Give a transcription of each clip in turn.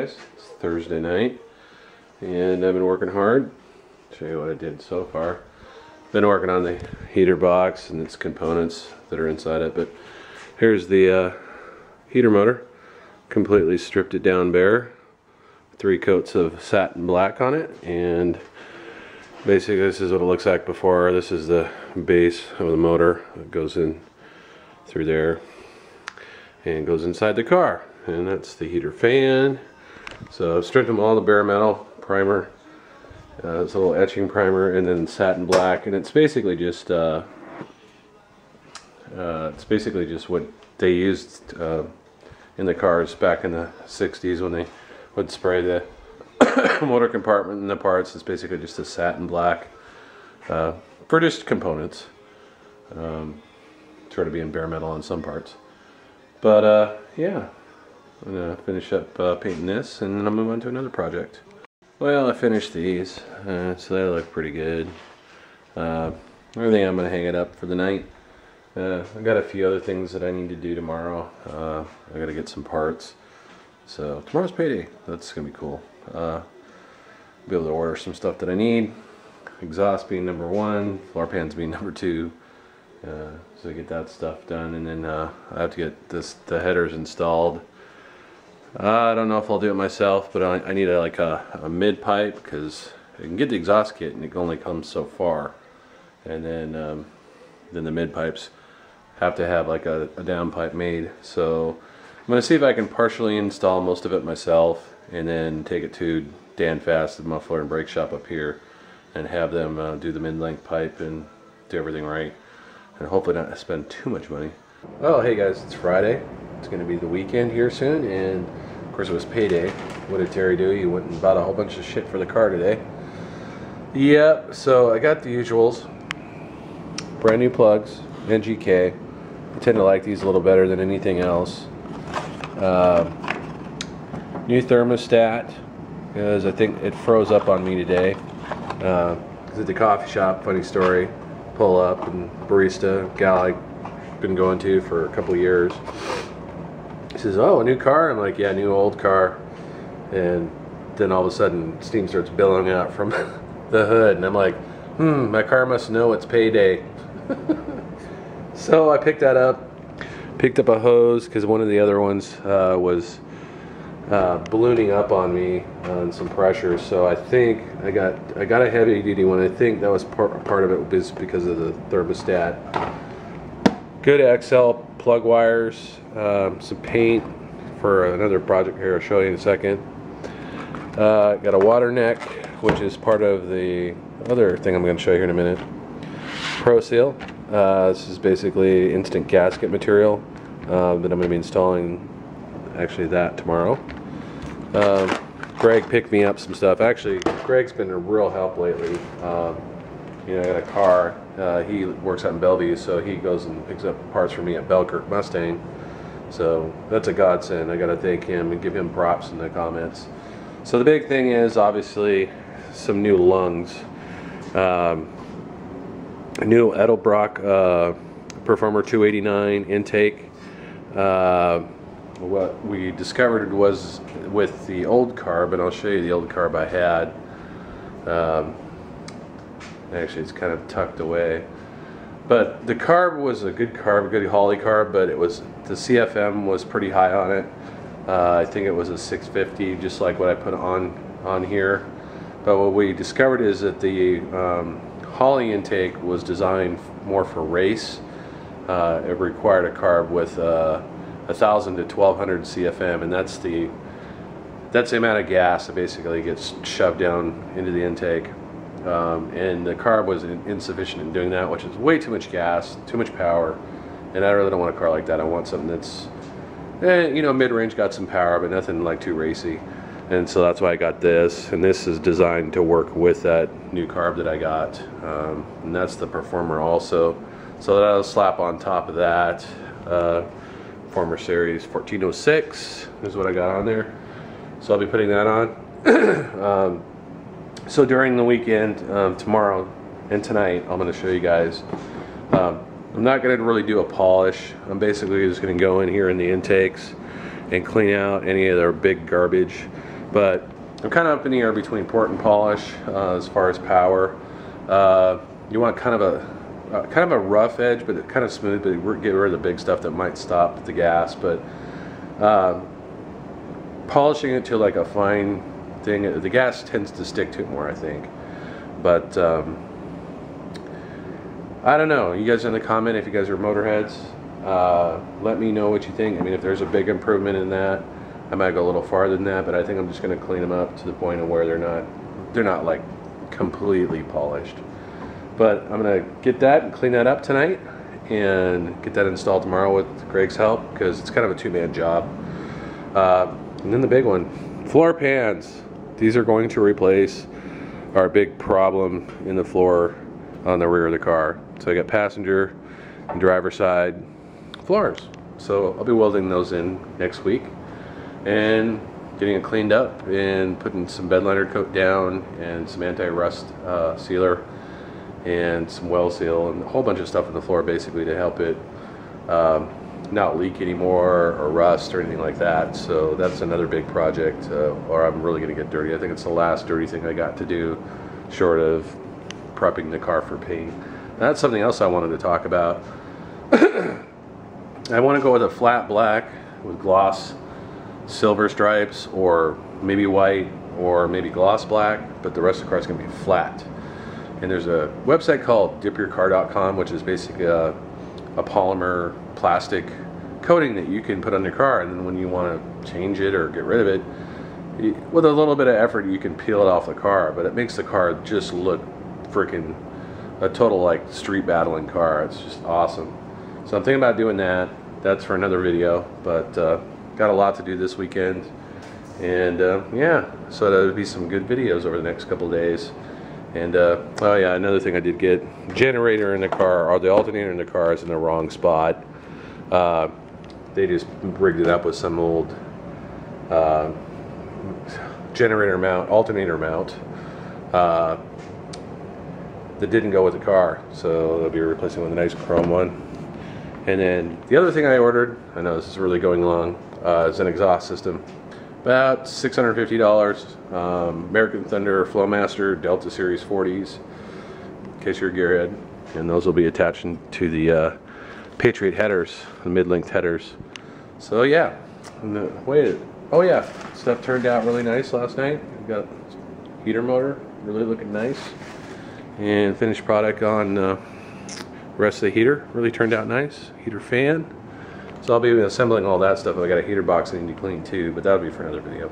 guys. It's Thursday night and I've been working hard. I'll show you what I did so far. Been working on the heater box and its components that are inside it, but here's the heater motor. Completely stripped it down bare. 3 coats of satin black on it, and basically this is what it looks like before. This is the base of the motor. It goes in through there and goes inside the car, and that's the heater fan. So I've stripped them all the bare metal primer. It's a little etching primer, and then satin black, and it's basically just what they used in the cars back in the 60s when they would spray the motor compartment and the parts. It's basically just a satin black for just components. Sort of being bare metal on some parts. But yeah, I'm gonna finish up painting this, and then I'll move on to another project. Well, I finished these, so they look pretty good. I think I'm gonna hang it up for the night. I've got a few other things that I need to do tomorrow. I gotta get some parts. So tomorrow's payday. That's gonna be cool. Be able to order some stuff that I need. Exhaust being number 1, floor pans being number 2. So I get that stuff done, and then I have to get the headers installed. I don't know if I'll do it myself, but I need a mid pipe, because you can get the exhaust kit and it only comes so far, and then the mid pipes have to have like a down pipe made. So I'm going to see if I can partially install most of it myself, and then take it to Dan Fast, the muffler and brake shop up here, and have them do the mid-length pipe and do everything right, and hopefully not spend too much money. Well, hey guys, it's Friday. It's going to be the weekend here soon, and of course it was payday. What did Terry do? He went and bought a whole bunch of shit for the car today. Yep, so I got the usuals. Brand new plugs, NGK. I tend to like these a little better than anything else. New thermostat, because I think it froze up on me today. It's at the coffee shop, funny story. Pull up, and barista, gal I've been going to for a couple years. He says, "Oh, a new car?" I'm like, "Yeah, new old car." And then all of a sudden steam starts billowing out from the hood, and I'm like, my car must know it's payday. So I picked that up, picked up a hose, because one of the other ones was ballooning up on me on some pressure. So I think I got a heavy duty one. I think that was part of it was because of the thermostat. Good XL plug wires, some paint for another project here I'll show you in a second. Got a water neck, which is part of the other thing I'm going to show you here in a minute. Pro Seal. This is basically instant gasket material that I'm going to be installing, actually that tomorrow. Greg picked me up some stuff. Actually, Greg's been a real help lately. You know, I got a car. He works out in Bellevue, so he goes and picks up parts for me at Belkirk Mustang. So that's a godsend. I got to thank him and give him props in the comments. So the big thing is obviously some new lungs. A new Edelbrock Performer 289 intake. What we discovered was with the old carb, and I'll show you the old carb I had. Actually, it's kind of tucked away. But the carb was a good carb, a good Holley carb, but it was, the CFM was pretty high on it. I think it was a 650, just like what I put on here. But what we discovered is that the Holley intake was designed more for race. It required a carb with 1,000 to 1,200 CFM, and that's the amount of gas that basically gets shoved down into the intake. And the carb was insufficient in doing that, which is way too much gas, too much power, and I really don't want a car like that. I want something that's, you know, mid-range, got some power, but nothing like too racy. And so that's why I got this, and this is designed to work with that new carb that I got, and that's the Performer also. So that'll slap on top of that. Performer Series 1406 is what I got on there. So I'll be putting that on. So during the weekend, tomorrow and tonight, I'm going to show you guys. I'm not going to really do a polish. I'm basically just going to go in here in the intakes and clean out any of their big garbage. But I'm kind of up in the air between port and polish as far as power. You want kind of a rough edge, but kind of smooth, but get rid of the big stuff that might stop the gas. But polishing it to like a fine thing, the gas tends to stick to it more, I think. But I don't know. You guys in the comment, if you guys are motorheads, let me know what you think. I mean, if there's a big improvement in that, I might go a little farther than that. But I think I'm just going to clean them up to the point of where they're not like completely polished. But I'm going to get that and clean that up tonight and get that installed tomorrow with Greg's help, because it's kind of a two-man job. And then the big one, floor pans. These are going to replace our big problem in the floor on the rear of the car. So I got passenger and driver side floors. So I'll be welding those in next week and getting it cleaned up and putting some bed liner coat down and some anti-rust sealer and some well seal and a whole bunch of stuff in the floor, basically to help it not leak anymore or rust or anything like that. So that's another big project, or I'm really going to get dirty. I think it's the last dirty thing I got to do, short of prepping the car for paint. That's something else I wanted to talk about. I want to go with a flat black with gloss silver stripes, or maybe white, or maybe gloss black, but the rest of the car is going to be flat. And there's a website called dipyourcar.com, which is basically a polymer plastic coating that you can put on your car, and then when you want to change it or get rid of it, with a little bit of effort you can peel it off the car, but it makes the car just look freaking a total like street battling car. It's just awesome. So I'm thinking about doing that. That's for another video, but got a lot to do this weekend, and yeah, so there'll be some good videos over the next couple of days. And oh yeah, another thing I did get, generator in the car, or the alternator in the car is in the wrong spot. They just rigged it up with some old generator mount, alternator mount that didn't go with the car, so they'll be replacing it with a nice chrome one. And then the other thing I ordered, I know this is really going long, is an exhaust system. About $650, American Thunder Flowmaster Delta Series 40s, in case you're a gearhead. And those will be attached to the Patriot headers, the mid-length headers. So yeah, oh yeah, stuff turned out really nice last night. We got heater motor, really looking nice. And finished product on the rest of the heater, really turned out nice. Heater fan. So I'll be assembling all that stuff. I got a heater box I need to clean too, but that'll be for another video.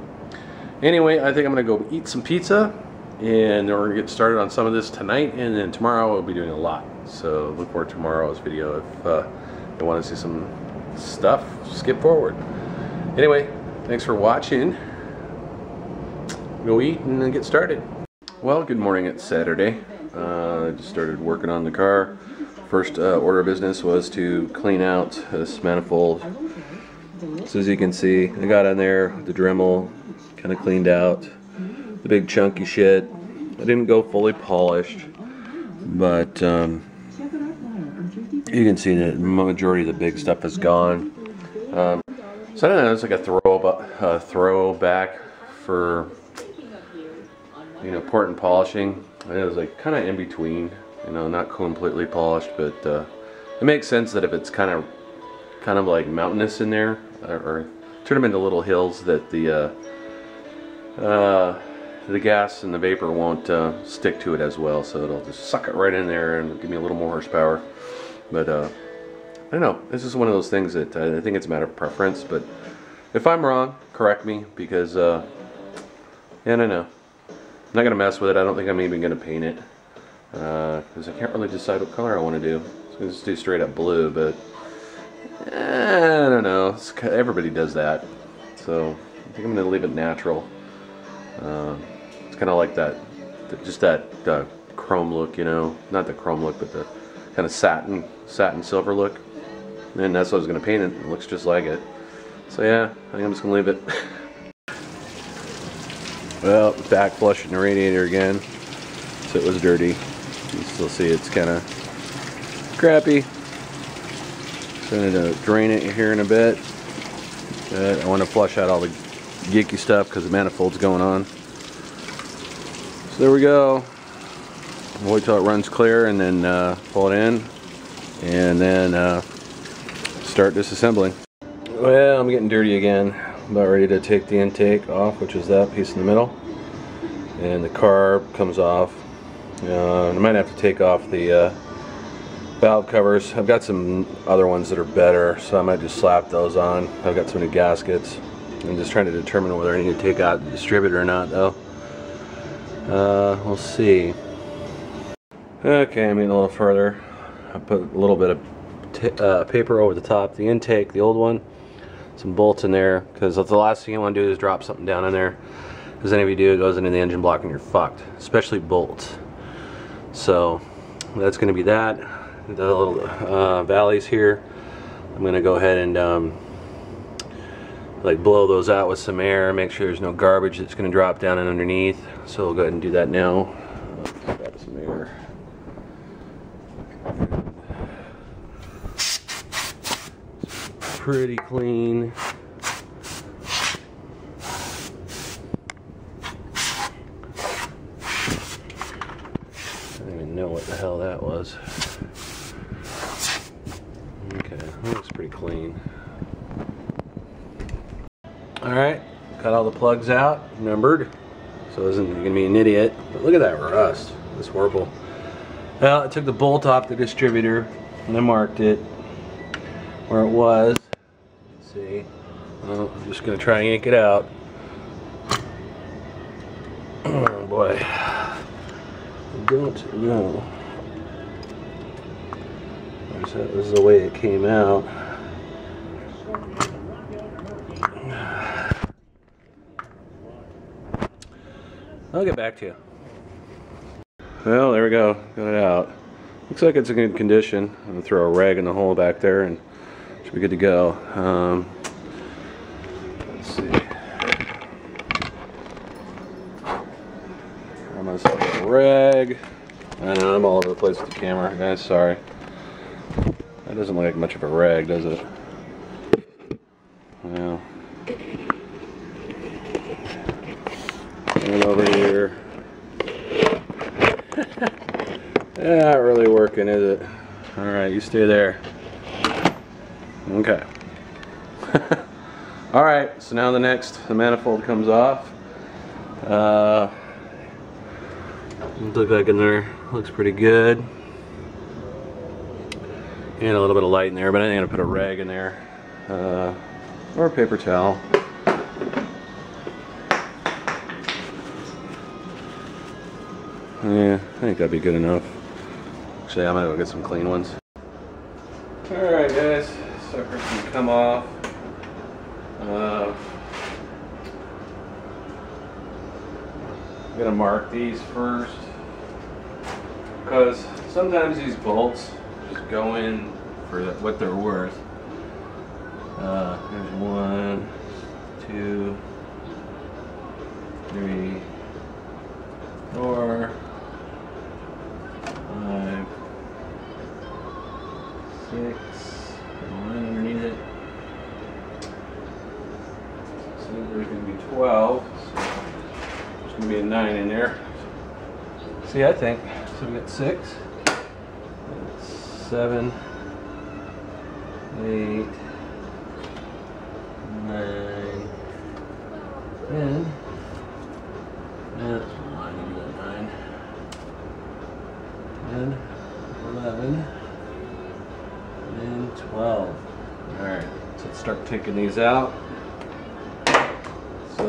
Anyway, I think I'm gonna go eat some pizza, and then we're gonna get started on some of this tonight, and then tomorrow we'll be doing a lot. So look forward to tomorrow's video. If you want to see some stuff, skip forward. Anyway, thanks for watching. Go eat and then get started. Well, good morning. It's Saturday. I just started working on the car. First order of business was to clean out this manifold. So as you can see, I got in there with the Dremel, kind of cleaned out the big chunky shit. I didn't go fully polished, but you can see that the majority of the big stuff is gone. So I don't know, it's like a throwback for, you know, port and polishing. And it was like kind of in between. You know, not completely polished, but it makes sense that if it's kind of like mountainous in there, or turn them into little hills, that the gas and the vapor won't stick to it as well, so it'll just suck it right in there and give me a little more horsepower. But I don't know, this is one of those things that I think it's a matter of preference, but if I'm wrong, correct me, because yeah, I don't know. I'm not gonna mess with it. I don't think I'm even gonna paint it. Because I can't really decide what color I want to do. So I'm going to just do straight up blue, but I don't know. Everybody does that. So I think I'm going to leave it natural. It's kind of like that, just that chrome look, you know. Not the chrome look, but the kind of satin silver look. And that's what I was going to paint it. It looks just like it. So yeah, I think I'm just going to leave it. Well, back flushing the radiator again. So it was dirty. You can still see it's kind of crappy. So I'm going to drain it here in a bit. I want to flush out all the geeky stuff because the manifold's going on. So there we go. We'll wait till it runs clear and then pull it in and then start disassembling. Well, I'm getting dirty again. I'm about ready to take the intake off, which is that piece in the middle, and the carb comes off. I might have to take off the valve covers. I've got some other ones that are better, so I might just slap those on. I've got some new gaskets. I'm just trying to determine whether I need to take out the distributor or not, though. We'll see. Okay, I'm getting a little further. I put a little bit of paper over the top, the intake, the old one, some bolts in there, because the last thing you want to do is drop something down in there, because then if you do, it goes into the engine block and you're fucked, especially bolts. So that's going to be that. The little valleys here, I'm going to go ahead and like blow those out with some air, make sure there's no garbage that's going to drop down and underneath. So we'll go ahead and do that now. Grab some air. Pretty clean. I don't even know what the hell that was. Okay, that looks pretty clean. Alright, got all the plugs out, numbered, so it isn't going to be an idiot. But look at that rust. That's horrible. Well, I took the bolt off the distributor and I marked it where it was. Let's see. Well, I'm just going to try and yank it out. Oh boy. I don't know. This is the way it came out. I'll get back to you. Well, there we go. Got it out. Looks like it's in good condition. I'm going to throw a rag in the hole back there and should be good to go. Let's see. Throw myself a rag. I know I'm all over the place with the camera, guys. Sorry. That doesn't look like much of a rag, does it? Well. And over here. Not really working, is it? Alright, you stay there. Okay. Alright, so now the manifold comes off. Look like in there, looks pretty good. And a little bit of light in there, but I think I'm gonna put a rag in there. Or a paper towel. Yeah, I think that'd be good enough. Actually, I might go get some clean ones. Alright guys, suckers can come off. I'm gonna mark these first, because sometimes these bolts just go in for what they're worth. There's 1, 2, 3, 4, 5, 6, and 1 underneath it. So there's going to be 12. So there's going to be a 9 in there. See, I think. So we got 6, 7, 8, 9, 10. And 10, 11, and 12. Alright, so let's start taking these out. So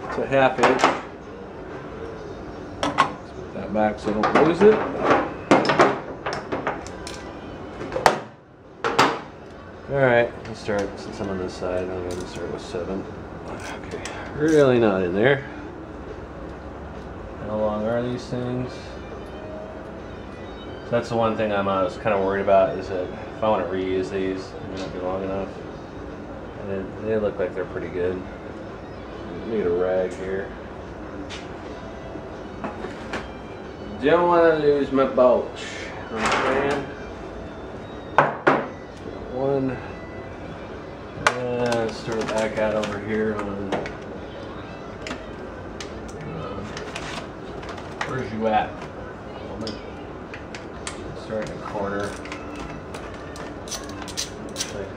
it's a 1/2 inch. Let's put that back so I don't lose it. Alright, let's start, since I'm on this side, I'm going to start with 7. Okay, really not in there. How long are these things? So that's the one thing I was kind of worried about, is that if I want to reuse these, they may not be long enough. And they look like they're pretty good. Need a rag here. Don't want to lose my bolts. Understand? One. And start back out over here on Where's you at? Start in the corner.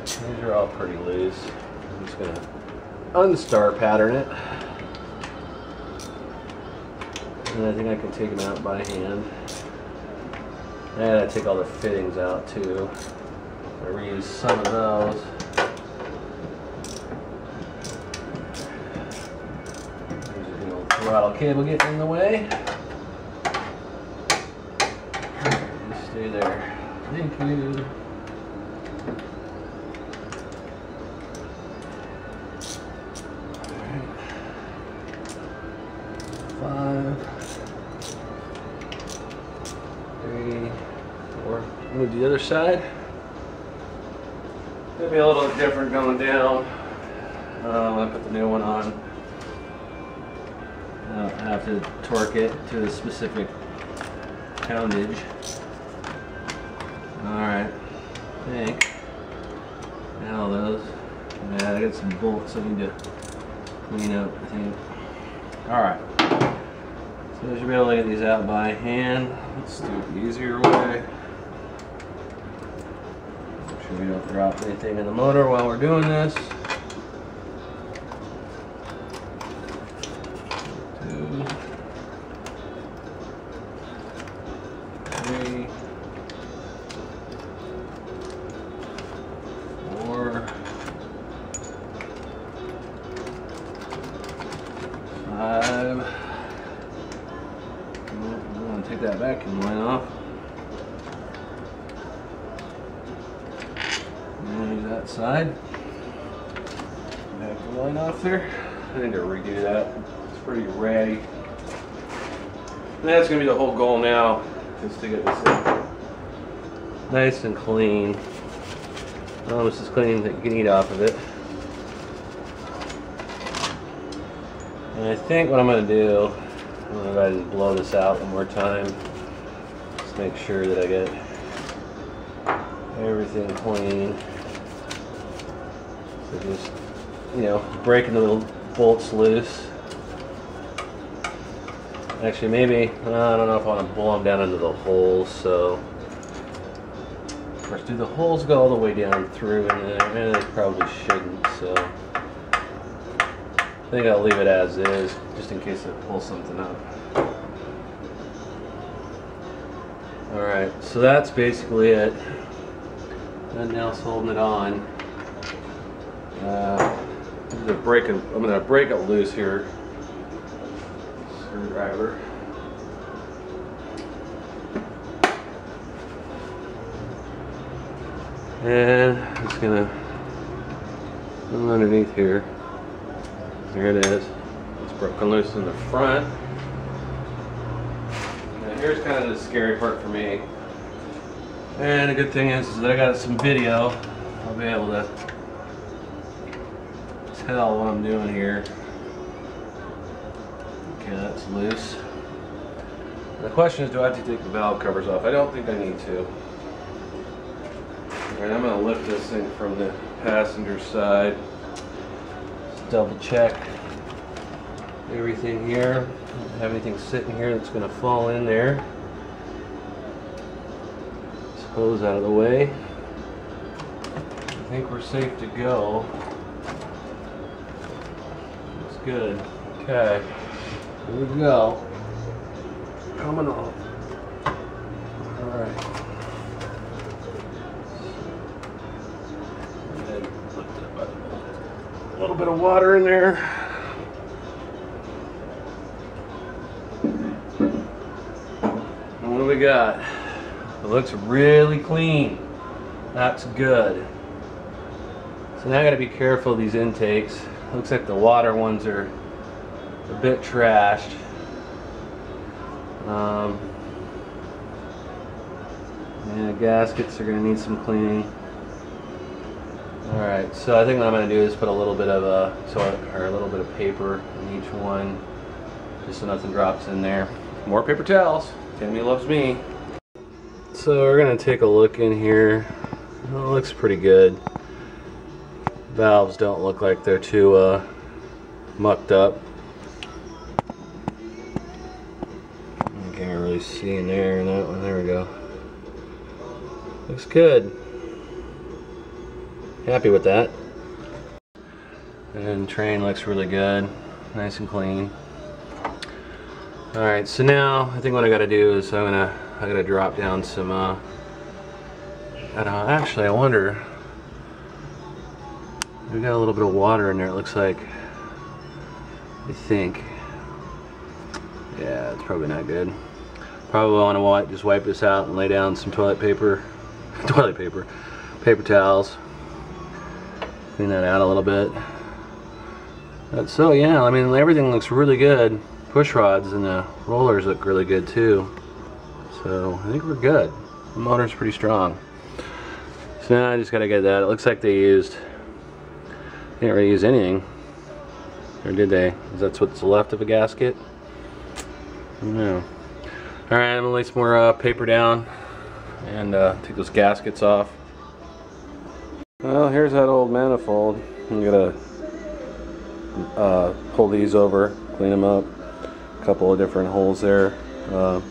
These are all pretty loose. I'm just gonna unstar pattern it. And I think I can take them out by hand. And I take all the fittings out too. I reuse some of those. There's a little throttle cable getting in the way. Just stay there. Thank you. Move the other side. It'll be a little different going down when I put the new one on. I have to torque it to a specific poundage. Alright, I think. Now those. Yeah, I got some bolts I need to clean up, I think. Alright. So I should be able to get these out by hand. Let's do it the easier way. We don't drop anything in the motor while we're doing this. 2, 3, 4, 5. I'm going to take that vacuum line off. That side. Back the line off there. I need to redo that. It's pretty ratty. And that's going to be the whole goal now, is to get this in nice and clean. Almost as clean that you can eat off of it. And I think what I'm going to do, I'm going to go ahead and blow this out one more time. Just make sure that I get everything clean. So just, you know, breaking the little bolts loose. Actually, maybe, I don't know if I want to blow them down into the holes, so of course, do the holes go all the way down through in there? And they probably shouldn't, so I think I'll leave it as is, just in case I pull something up. Alright, so that's basically it. Nothing else holding it on. I'm going to break it loose here. Screwdriver. And I'm just going to go underneath here. There it is. It's broken loose in the front. Now here's kind of the scary part for me. And the good thing is that I got some video. I'll be able to tell what I'm doing here. Okay, that's loose. The question is, do I have to take the valve covers off? I don't think I need to. Alright, I'm going to lift this thing from the passenger side. Just double check everything here. Don't have anything sitting here that's going to fall in there. This hose out of the way. I think we're safe to go. Looks good. Okay. Here we go. Coming off. Alright. A little bit of water in there. And what do we got? It looks really clean. That's good. So now I gotta be careful of these intakes. Looks like the water ones are a bit trashed. Yeah, gaskets are gonna need some cleaning. Alright, so I think what I'm gonna do is put a little bit of a little bit of paper in each one, just so nothing drops in there. More paper towels. Tammy loves me. So we're gonna take a look in here. Well, it looks pretty good. Valves don't look like they're too mucked up. see in there and that one. There we go. Looks good. Happy with that. And train looks really good. Nice and clean. Alright, so now I think what I gotta do is I gotta drop down some actually I wonder, we got a little bit of water in there, it looks like. I think. Yeah, it's probably not good. Probably want to just wipe this out and lay down some toilet paper, paper towels. Clean that out a little bit. So yeah, I mean everything looks really good. Push rods and the rollers look really good too. So I think we're good. The motor's pretty strong. So now I just gotta get that. It looks like they didn't really use anything. Or did they? Is that what's left of a gasket? I don't know. Alright, I'm gonna lay some more paper down and take those gaskets off. Well, here's that old manifold. I'm gonna pull these over, clean them up. A couple of different holes there. Then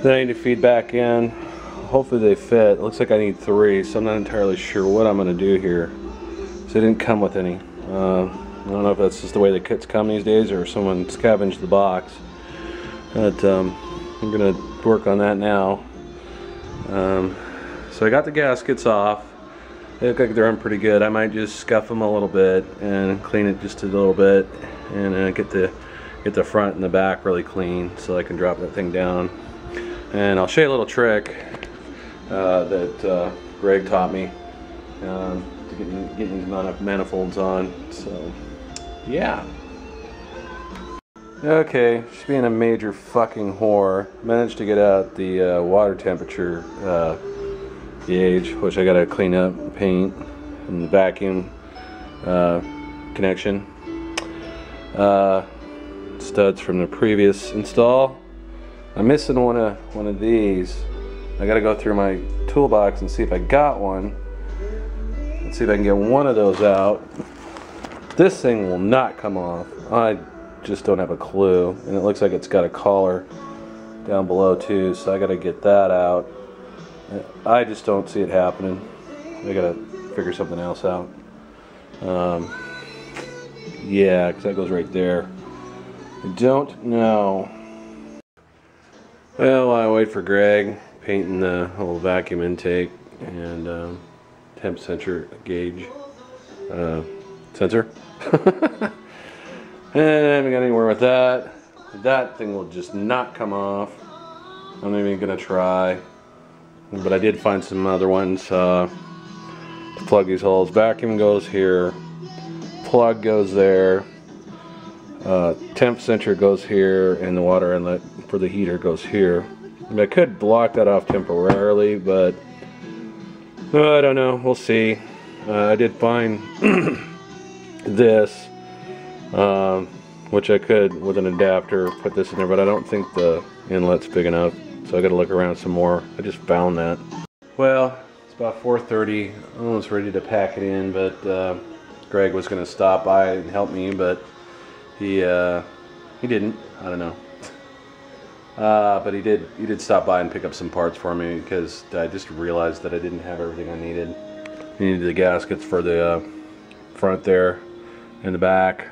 I need to feed back in. Hopefully they fit. It looks like I need 3, so I'm not entirely sure what I'm gonna do here. So they didn't come with any. I don't know if that's just the way the kits come these days or someone scavenged the box. But I'm gonna work on that now. So I got the gaskets off. They look like they're on pretty good. I might just scuff them a little bit and clean it just a little bit, and get the front and the back really clean so I can drop that thing down. And I'll show you a little trick that Greg taught me to get these manifolds on. So yeah. Okay, she's being a major fucking whore. Managed to get out the water temperature gauge, which I gotta clean up and paint, and the vacuum connection. Studs from the previous install. I'm missing one of these. I gotta go through my toolbox and see if I got one. Let's see if I can get one of those out. This thing will not come off. I just don't have a clue, and it looks like it's got a collar down below too, so I gotta get that out. I just don't see it happening. I gotta figure something else out. Yeah, because that goes right there. I don't know. Well, while I wait for Greg, painting the whole vacuum intake and temp sensor gauge sensor. And I haven't got anywhere with that. That thing will just not come off. I'm not even gonna try. But I did find some other ones to plug these holes. Vacuum goes here, plug goes there, temp sensor goes here, and the water inlet for the heater goes here. I mean, I could block that off temporarily, but I don't know. We'll see. I did find this, which I could, with an adapter, put this in there, but I don't think the inlet's big enough. So I gotta look around some more. I just found that. Well, it's about 4:30. Almost ready to pack it in, but Greg was gonna stop by and help me, but he didn't. I don't know. But he did stop by and pick up some parts for me, because I just realized that I didn't have everything I needed. I needed the gaskets for the front there and the back.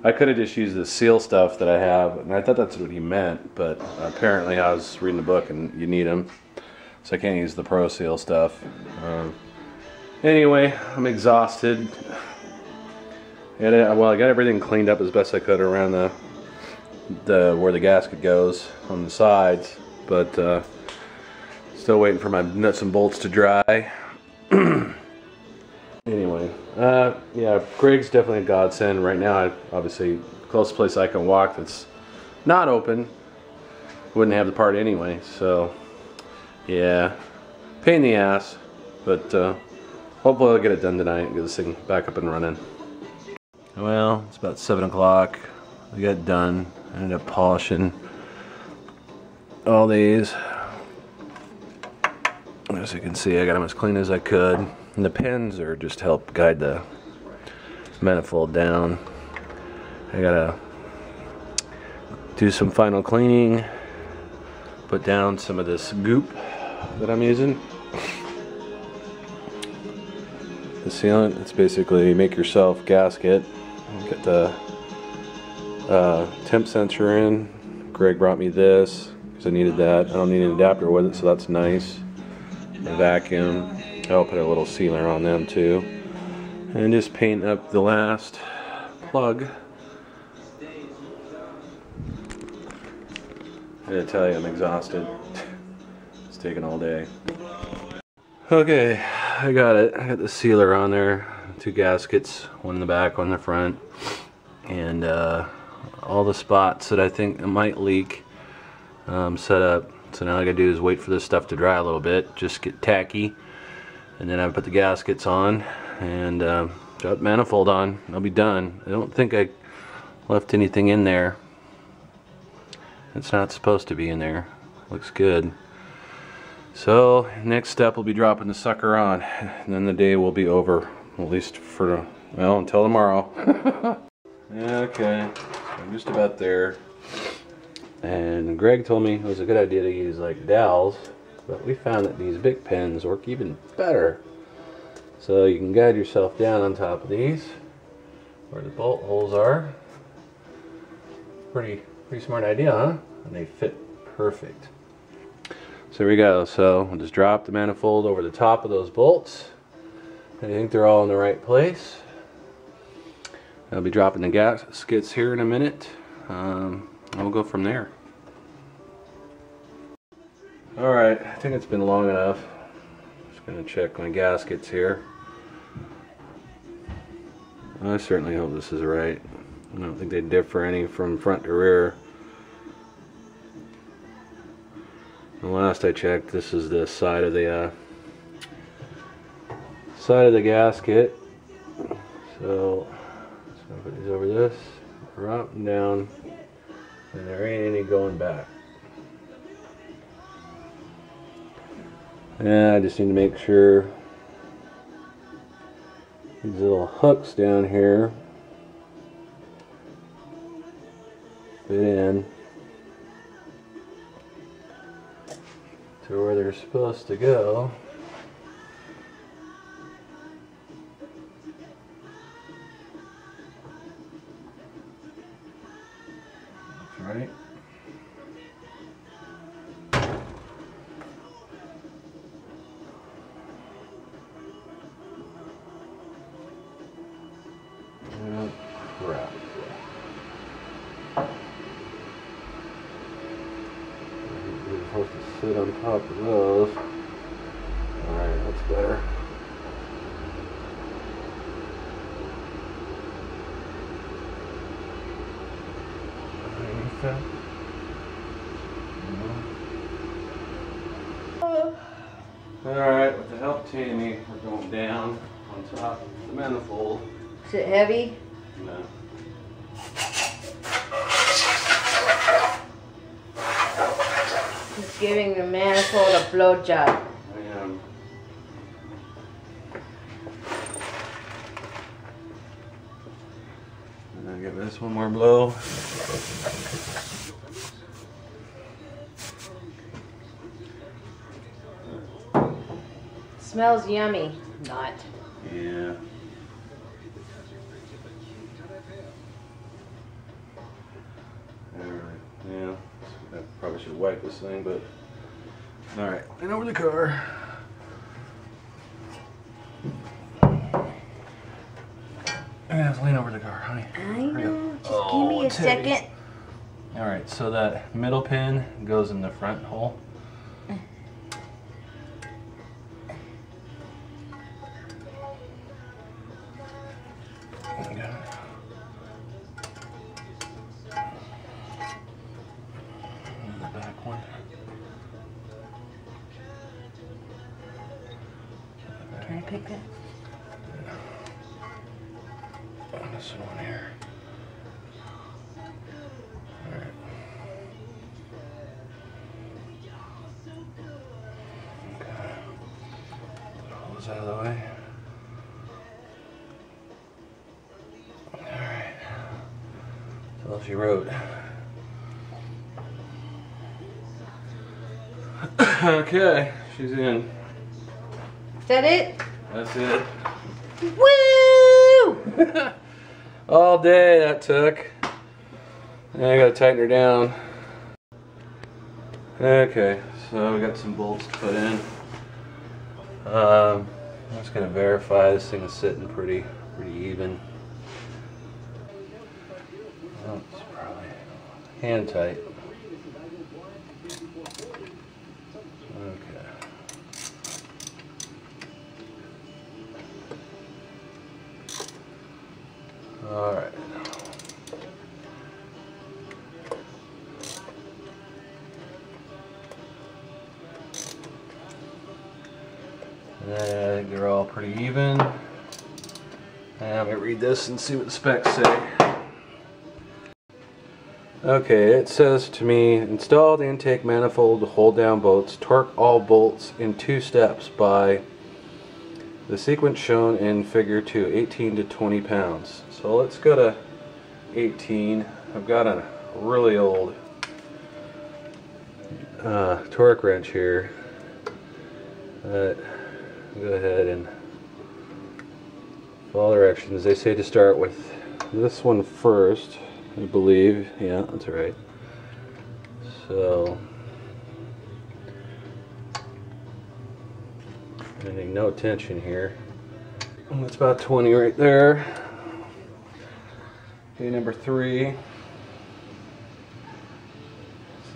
I could have just used the seal stuff that I have, and I thought that's what he meant, but apparently I was reading the book and you need them, so I can't use the Pro Seal stuff. Anyway, I'm exhausted. Well, I got everything cleaned up as best I could around the where the gasket goes on the sides, but still waiting for my nuts and bolts to dry. Anyway, yeah, Greg's definitely a godsend. Right now, obviously, the closest place I can walk that's not open wouldn't have the part anyway, so yeah, pain in the ass, but hopefully I'll get it done tonight and get this thing back up and running. Well, it's about 7 o'clock. I got it done. I ended up polishing all these. As you can see, I got them as clean as I could. And the pins are just to help guide the manifold down. I gotta do some final cleaning, put down some of this goop that I'm using. The sealant, it's basically make yourself gasket. Get the temp sensor in. Greg brought me this because I needed that. I don't need an adapter with it, so that's nice. A vacuum. I'll put a little sealer on them too. And just paint up the last plug. I gotta tell you, I'm exhausted. It's taken all day. Okay, I got it. I got the sealer on there. 2 gaskets, one in the back, one in the front. And all the spots that I think might leak set up. So now all I gotta do is wait for this stuff to dry a little bit. Just get tacky. And then I put the gaskets on and drop the manifold on. I'll be done. I don't think I left anything in there. It's not supposed to be in there. Looks good. So next step will be dropping the sucker on, and then the day will be over, at least for, well, until tomorrow. Okay, so I'm just about there. And Greg told me it was a good idea to use like dowels, but we found that these big pins work even better. So you can guide yourself down on top of these where the bolt holes are. Pretty smart idea, huh? And they fit perfect. So here we go. So I'll just drop the manifold over the top of those bolts. I think they're all in the right place. I'll be dropping the gaskets here in a minute. And we'll go from there. Alright, I think it's been long enough. Just going to check my gaskets here. I certainly hope this is right. I don't think they differ any from front to rear. The last I checked, this is the side of the gasket. So put these over this, drop them down, and there ain't any going back. And I just need to make sure these little hooks down here fit in to where they're supposed to go. That's right. And crap. You're supposed to sit on top of those. Alright, that's better. Alright, with the help of Tammy, we're going down on top of the manifold. Is it heavy? No. He's giving the manifold a blowjob. I am. And I'll give this one more blow. Smells yummy. Not. Yeah. Alright, yeah. I probably should wipe this thing, but alright, lean over the car. I have to lean over the car, honey. I know. Just give me a second. Alright, so that middle pin goes in the front hole. Can I pick that? This one here. Alright. Okay. Pull this out of the way. Alright. So she wrote, Okay, she's in. Is that it? That's it. Woo! All day that took. I gotta tighten her down. Okay, so we got some bolts to put in. I'm just gonna verify this thing is sitting pretty even. Oh, it's probably hand tight. Okay. All right. I think they're all pretty even. I'm gonna read this and see what the specs say. Okay, it says to me, install the intake manifold to hold down bolts, torque all bolts in 2 steps by the sequence shown in figure 2, 18 to 20 pounds. So let's go to 18. I've got a really old torque wrench here. Go ahead and follow directions. They say to start with this one first, I believe. Yeah, that's right. So, I think no tension here. That's about 20 right there. Okay, number 3. This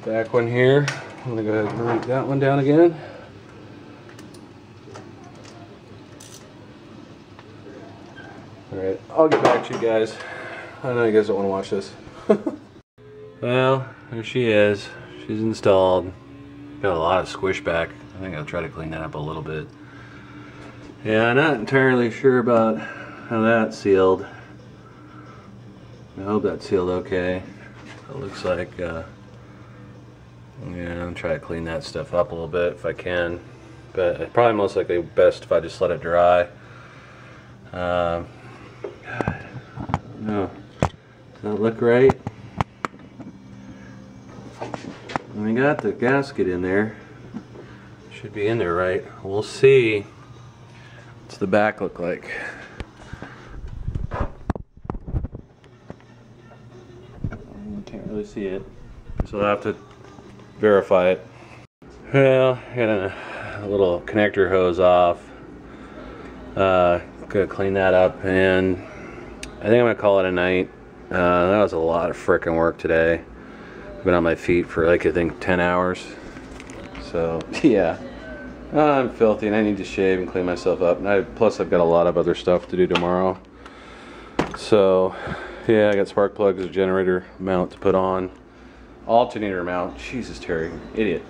back one here. I'm gonna go ahead and write that one down again. Alright, I'll get back to you guys. I know you guys don't want to watch this. Well, there she is. She's installed. Got a lot of squish back. I think I'll try to clean that up a little bit. Yeah, I'm not entirely sure about how that's sealed. I hope that's sealed okay. It looks like, yeah, I'll try to clean that stuff up a little bit if I can. But it's probably most likely best if I just let it dry. God, no. Does that look right? We got the gasket in there. Should be in there right. We'll see. What's the back look like? Can't really see it. So I'll have to verify it. Well, I got a little connector hose off. Gonna clean that up, and I think I'm gonna call it a night. That was a lot of frickin' work today. I've been on my feet for like I think 10 hours. So yeah, I'm filthy and I need to shave and clean myself up. And plus I've got a lot of other stuff to do tomorrow. So yeah, I got spark plugs, a generator mount to put on, alternator mount. Jesus, Terry, idiot.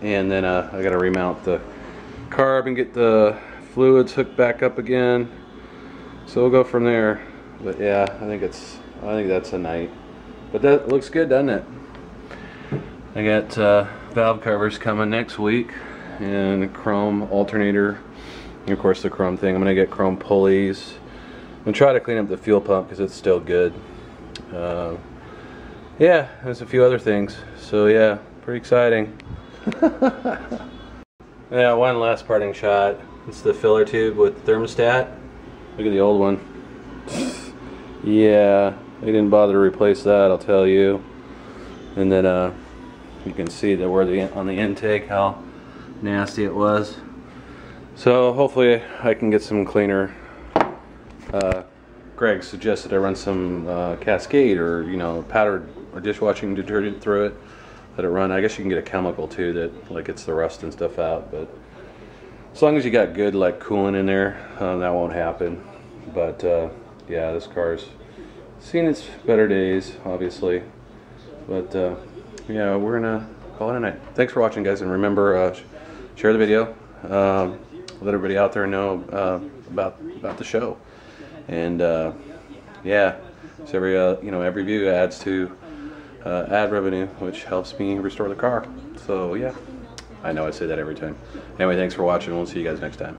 And then I gotta remount the carb and get the fluids hooked back up again. So we'll go from there. But yeah, I think that's a night. But that looks good, doesn't it? I got valve covers coming next week, and a chrome alternator, and of course the chrome thing. I'm gonna get chrome pulleys. I'm gonna try to clean up the fuel pump because it's still good. Yeah, there's a few other things. So yeah, pretty exciting. Yeah, one last parting shot. It's the filler tube with thermostat. Look at the old one. Yeah, they didn't bother to replace that, I'll tell you. And then you can see that on the intake how nasty it was. So hopefully I can get some cleaner. Greg suggested I run some Cascade or powdered or dishwashing detergent through it. Let it run. I guess you can get a chemical too that like gets the rust and stuff out, but as long as you got good like coolant in there, that won't happen. But yeah, this car's seen its better days, obviously. But yeah, we're gonna call it a night. Thanks for watching, guys, and remember, share the video. Let everybody out there know about the show. And yeah, so every view adds to ad revenue, which helps me restore the car. So yeah, I know I say that every time. Anyway, thanks for watching. We'll see you guys next time.